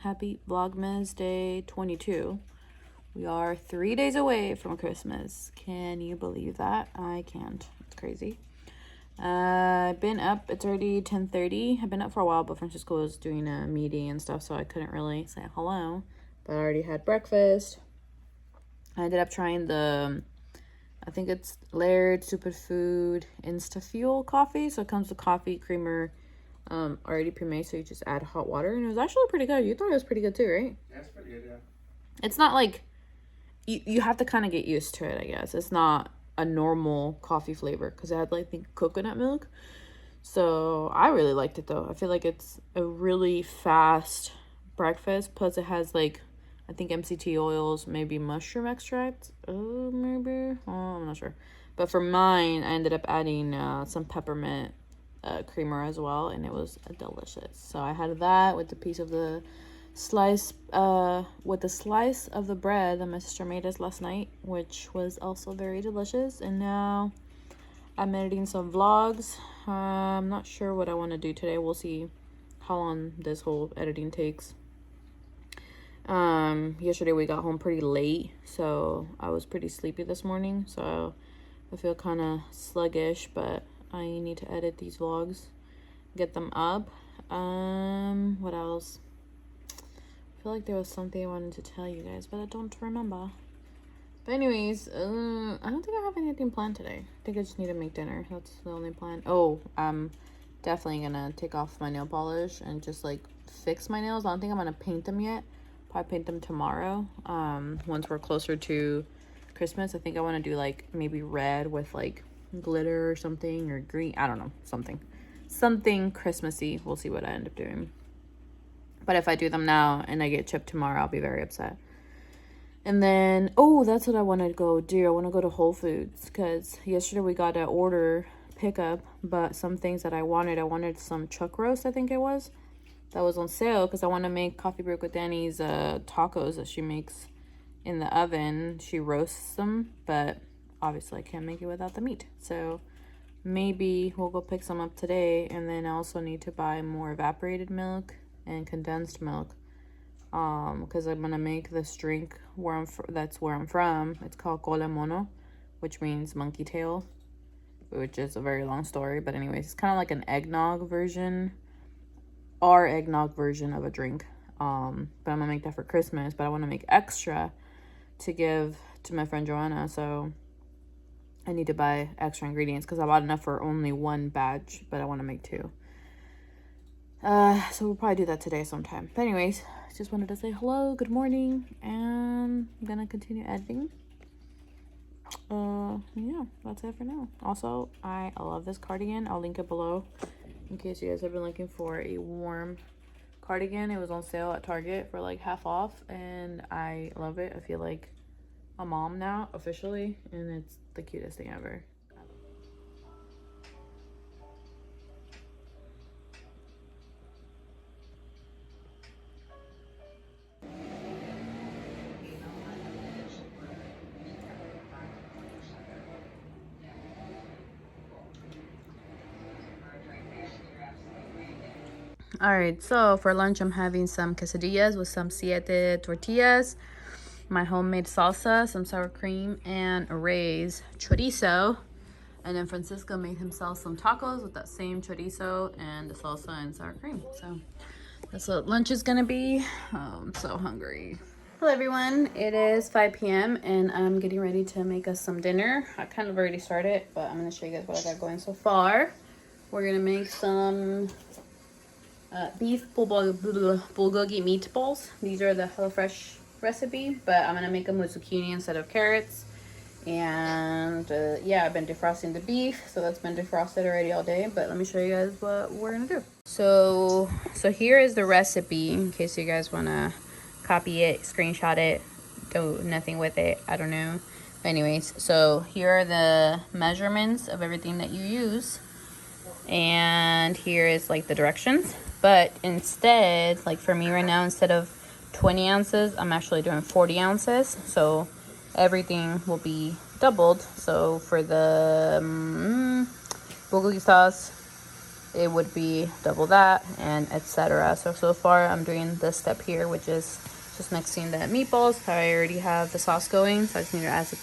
Happy Vlogmas Day 22. We are 3 days away from Christmas. Can you believe that? I can't. It's crazy. I've been up. It's already 10:30. I've been up for a while, but Francisco was doing a meeting and stuff, so I couldn't really say hello. But I already had breakfast. I ended up trying the, I think it's Laird Superfood Instafuel coffee. So it comes with coffee, creamer, already pre-made, so you just add hot water, and it was actually pretty good. You thought it was pretty good too, right? Yeah, it's pretty good, yeah. It's not like you have to kind of get used to it, I guess. It's not a normal coffee flavor because it had like, I think, coconut milk. So I really liked it though. I feel like it's a really fast breakfast, plus it has like, I think, MCT oils, maybe mushroom extract. Oh, maybe. Oh, I'm not sure. But for mine, I ended up adding some peppermint creamer as well, and it was delicious. So I had that with the piece of the slice, with the slice of the bread that my sister made us last night, which was also very delicious. And now I'm editing some vlogs. I'm not sure what I want to do today. We'll see how long this whole editing takes. Yesterday we got home pretty late, so I was pretty sleepy this morning, so I feel kind of sluggish, but I need to edit these vlogs, get them up. What else? I feel like there was something I wanted to tell you guys, but I don't remember. But anyways, I don't think I have anything planned today. I think I just need to make dinner. That's the only plan. Oh, I'm definitely gonna take off my nail polish and just like fix my nails. I don't think I'm gonna paint them yet. Probably paint them tomorrow. Once we're closer to Christmas. I think I want to do like maybe red with like glitter or something, or green. I don't know, something Christmassy. We'll see what I end up doing. But if I do them now and I get chipped tomorrow, I'll be very upset. And then, oh, that's what I want to go do. I want to go to Whole Foods because yesterday we got an order pickup, but some things that I wanted some chuck roast, I think it was, that was on sale because I want to make coffee break with Dani's tacos that she makes in the oven. She roasts them, but obviously I can't make it without the meat. So maybe we'll go pick some up today. And then I also need to buy more evaporated milk and condensed milk, because I'm gonna make this drink that's where I'm from. It's called cole mono, which means monkey tail, which is a very long story, but anyways, it's kind of like an eggnog version, our eggnog version of a drink. But I'm gonna make that for Christmas, but I want to make extra to give to my friend Joanna, so I need to buy extra ingredients because I bought enough for only one batch, but I want to make two. So we'll probably do that today sometime. But anyways, just wanted to say hello, good morning, and I'm gonna continue editing. Yeah, that's it for now. Also, I love this cardigan. I'll link it below in case you guys have been looking for a warm cardigan. It was on sale at Target for like half off, and I love it. I feel like a mom now officially, and it's the cutest thing ever. All right, so for lunch I'm having some quesadillas with some siete tortillas, my homemade salsa, some sour cream, and a raised chorizo. And then Francisco made himself some tacos with that same chorizo and the salsa and sour cream. So that's what lunch is gonna be. I'm so hungry. Hello everyone, it is 5 p.m. and I'm getting ready to make us some dinner. I kind of already started, but I'm gonna show you guys what I got going so far. We're gonna make some Beef Bulgogi Meatballs. These are the Hellofresh Recipe, but I'm gonna make them with zucchini instead of carrots. And yeah, I've been defrosting the beef, so that's been defrosted already all day. But let me show you guys what we're gonna do. So here is the recipe in case you guys wanna copy it, screenshot it, do nothing with it, I don't know. But anyways, so here are the measurements of everything that you use, and here is like the directions. But instead, like for me right now, instead of 20 ounces, I'm actually doing 40 ounces. So everything will be doubled. So for the bulgogi sauce, it would be double that, and etc. So far I'm doing this step here, which is just mixing the meatballs. I already have the sauce going, so I just need to add the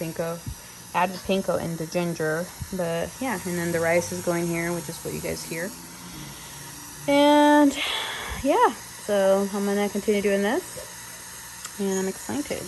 panko and the ginger. But yeah, and then the rice is going here, which is what you guys hear. And yeah, so I'm gonna continue doing this, and I'm excited.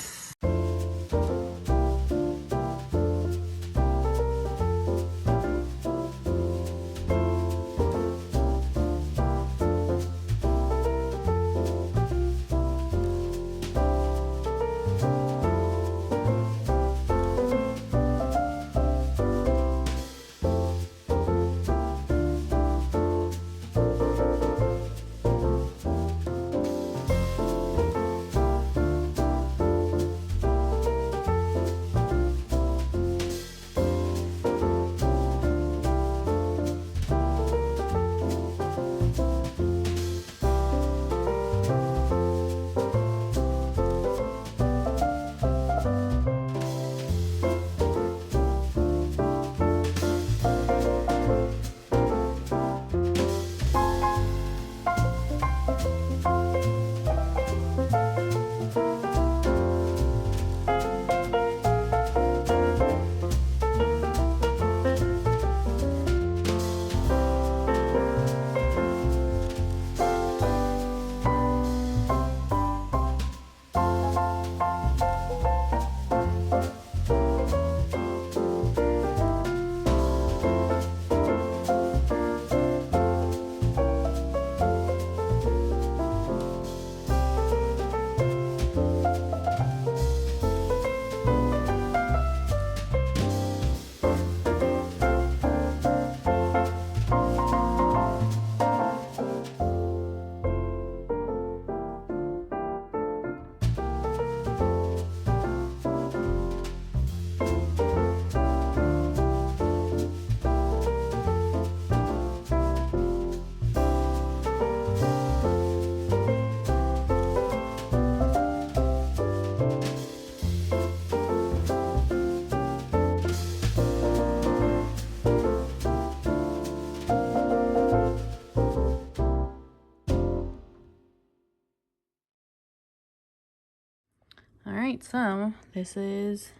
Alright, so this is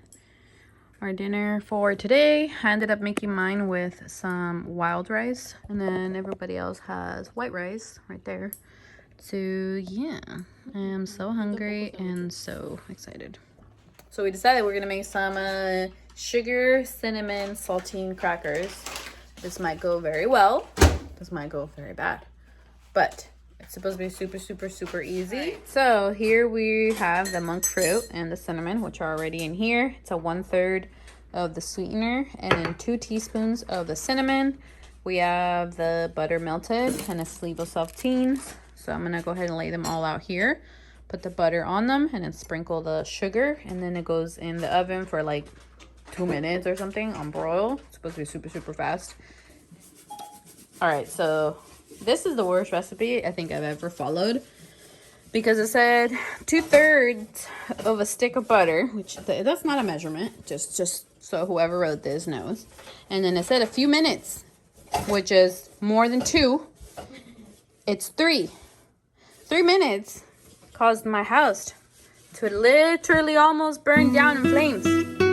our dinner for today. I ended up making mine with some wild rice, and then everybody else has white rice right there. So yeah, I am so hungry and so excited. So we decided we're gonna make some sugar cinnamon saltine crackers. This might go very well. This might go very bad, but it's supposed to be super easy. Right. So here we have the monk fruit and the cinnamon, which are already in here. It's a 1/3 of the sweetener, and then 2 teaspoons of the cinnamon. We have the butter melted and a sleeve of saltines. So I'm gonna go ahead and lay them all out here. Put the butter on them and then sprinkle the sugar, and then it goes in the oven for like 2 minutes or something on broil. It's supposed to be super fast. All right, so this is the worst recipe I think I've ever followed, because it said 2/3 of a stick of butter, which that's not a measurement, just so whoever wrote this knows. And then it said a few minutes, which is more than 2. It's 3. 3 minutes caused my house to literally almost burn down in flames.